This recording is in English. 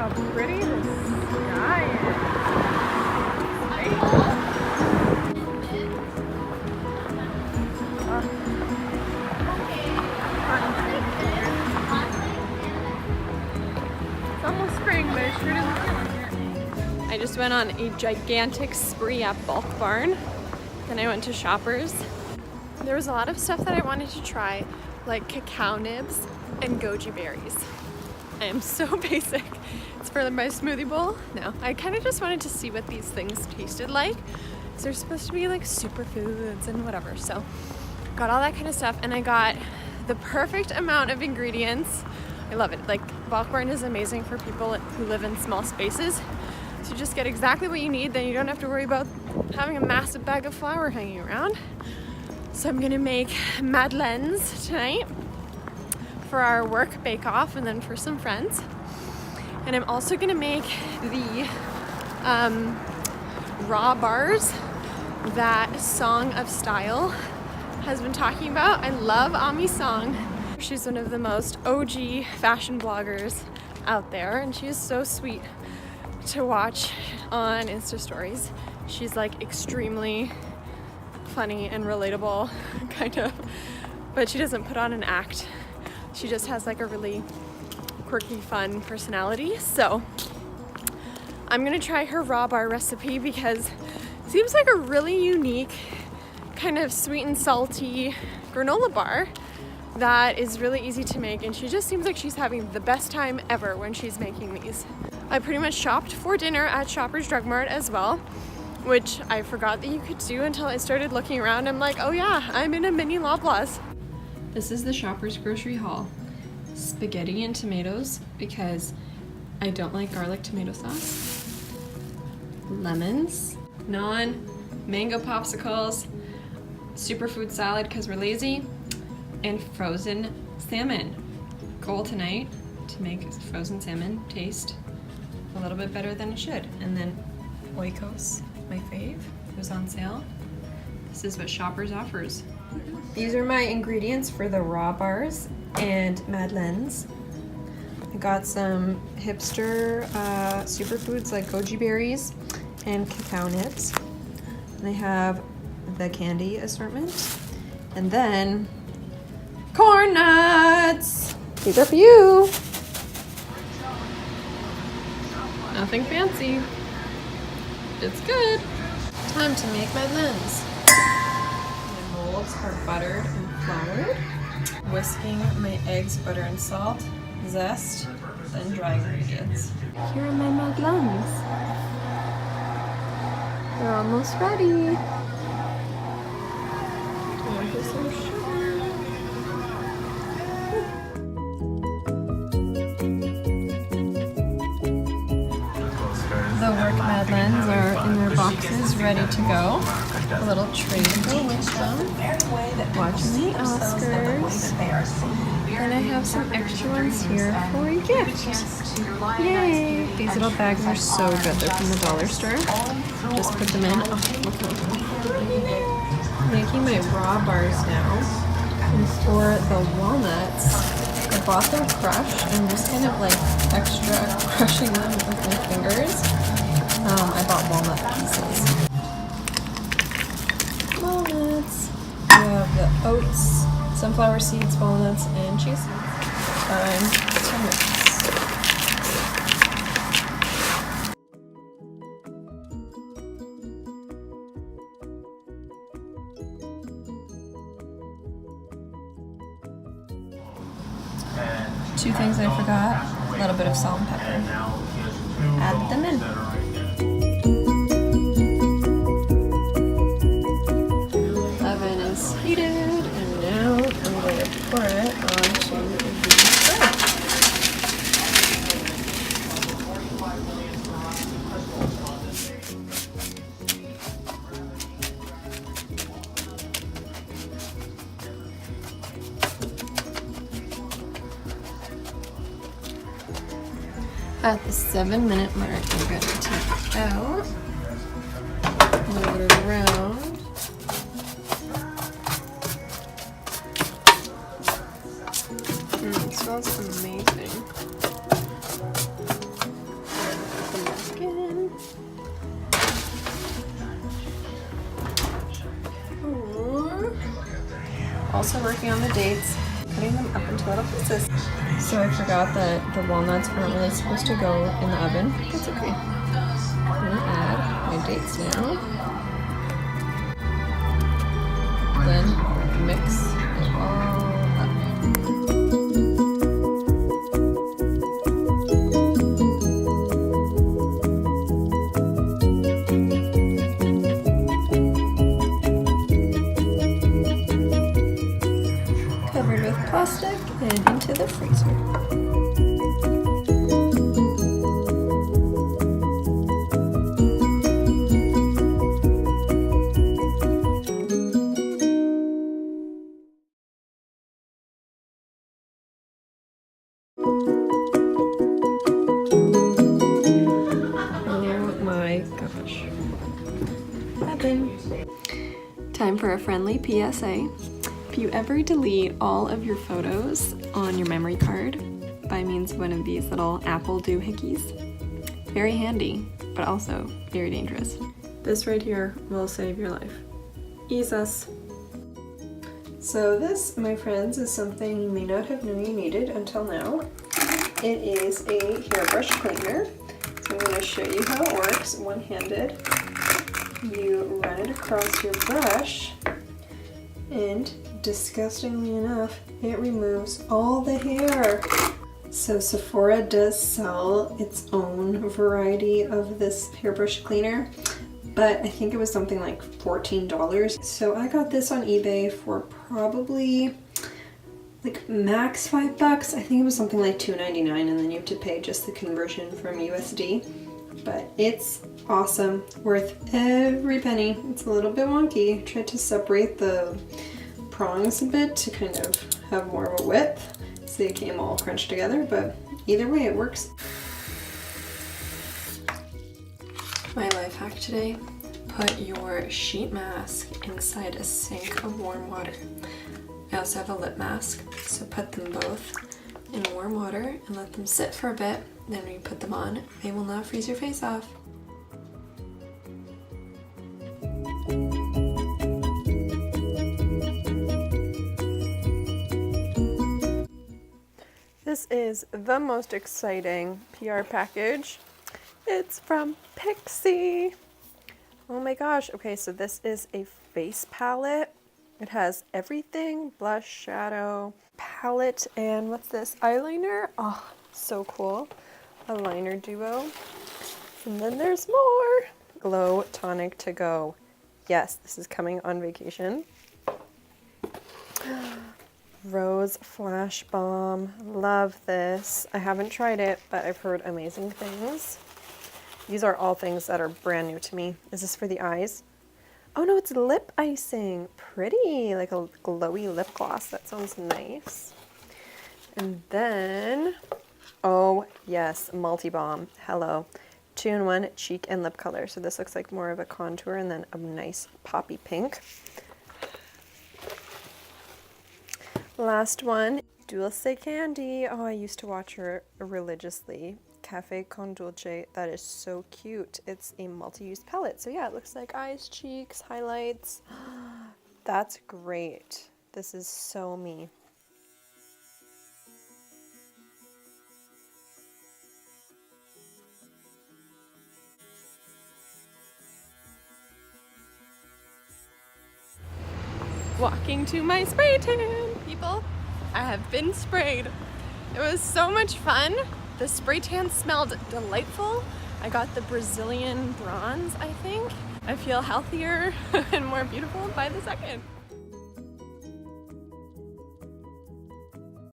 how pretty the sky is. It's almost spring, but it sure doesn't feel like it. I just went on a gigantic spree at Bulk Barn. Then I went to Shoppers. There was a lot of stuff that I wanted to try, like cacao nibs and goji berries. I am so basic. It's for my smoothie bowl. No, I kind of just wanted to see what these things tasted like. So they're supposed to be like superfoods and whatever. So got all that kind of stuff, and I got the perfect amount of ingredients. I love it. Like, Bulk Barn is amazing for people who live in small spaces. So you just get exactly what you need, then you don't have to worry about having a massive bag of flour hanging around. So I'm gonna make Madeleines tonight for our work bake-off and then for some friends. And I'm also gonna make the raw bars that Song of Style has been talking about. I love Aimee's song. She's one of the most OG fashion bloggers out there, and she is so sweet to watch on Insta stories. She's like extremely funny and relatable, kind of, but she doesn't put on an act. She just has like a really quirky, fun personality. So I'm gonna try her raw bar recipe because it seems like a really unique kind of sweet and salty granola bar that is really easy to make, and she just seems like she's having the best time ever when she's making these. I pretty much shopped for dinner at Shoppers Drug Mart as well, which I forgot that you could do until I started looking around. I'm like, oh yeah, I'm in a mini Loblaws. This is the Shoppers grocery haul. Spaghetti and tomatoes because I don't like garlic tomato sauce. Lemons, mango popsicles, superfood salad because we're lazy, and frozen salmon. Goal tonight to make frozen salmon taste a little bit better than it should. And then Oikos, my fave, was on sale. This is what Shoppers offers. These are my ingredients for the raw bars and Madeleines. I got some hipster superfoods like goji berries and cacao nibs. And I have the candy assortment. And then corn nuts. These are for you. Nothing fancy. It's good. Time to make Madeleines. My molds are buttered and floured. Whisking my eggs, butter and salt, zest, then dry ingredients. Here are my Madeleines. They're almost ready. Time for some sugar. The work Madeleines are in their boxes, ready to go. A little tray to go with them. Watching the Oscars. And I have some extra ones here for a gift. Yay! These little bags are so good. They're from the dollar store. Just put them in. I'm making my raw bars now. And for the walnuts, I bought them crushed and just kind of like extra crushing them with my fingers. I bought walnut pieces. Walnuts. We have the oats, sunflower seeds, walnuts, and chia seeds. Time to mix. Two things I forgot, a little bit of salt and pepper. Add them in. Oven is heated, and now I'm going to pour it onto the bread. At the 7-minute mark, I'm going to take it out, move it around. It smells amazing. also working on the dates, cutting them up into little pieces. So I forgot that the walnuts aren't really supposed to go in the oven. That's okay. I'm gonna add my dates now. Then mix it all up. Covered with plastic and into the freezer. Time for a friendly PSA. If you ever delete all of your photos on your memory card by means of one of these little Apple doohickeys, very handy, but also very dangerous. This right here will save your life. Ease us. So this, my friends, is something you may not have known you needed until now. It is a hairbrush cleaner. So I'm going to show you how it works one-handed. You run it across your brush, and disgustingly enough, it removes all the hair. So Sephora does sell its own variety of this hairbrush cleaner, but I think it was something like $14. So I got this on eBay for probably like max $5. I think it was something like $2.99, and then you have to pay just the conversion from USD. But it's awesome, worth every penny. It's a little bit wonky. I tried to separate the prongs a bit to kind of have more of a width so they came all crunched together, but either way it works. My life hack today, put your sheet mask inside a sink of warm water. I also have a lip mask, so put them both in warm water and let them sit for a bit. Then when you put them on, they will not freeze your face off. This is the most exciting PR package. It's from Pixi. Oh my gosh. Okay, so this is a face palette. It has everything, blush, shadow, palette, and what's this? Eyeliner. Oh, so cool. A liner duo. And then there's more. Glow tonic to go. Yes, this is coming on vacation. Rose Flash Balm. Love this. I haven't tried it, but I've heard amazing things. These are all things that are brand new to me. Is this for the eyes? Oh no, it's lip icing. Pretty, like a glowy lip gloss. That sounds nice. And then, oh yes, multi-balm. Hello. 2-in-1 cheek and lip color. So this looks like more of a contour and then a nice poppy pink. Last one, Dulce Candy. Oh, I used to watch her religiously. Cafe con Dulce. That is so cute. It's a multi-use palette. So yeah, it looks like eyes, cheeks, highlights. That's great. This is so me. Walking to my spray tan, people. I have been sprayed. It was so much fun. The spray tan smelled delightful. I got the Brazilian bronze, I think. I feel healthier and more beautiful by the second.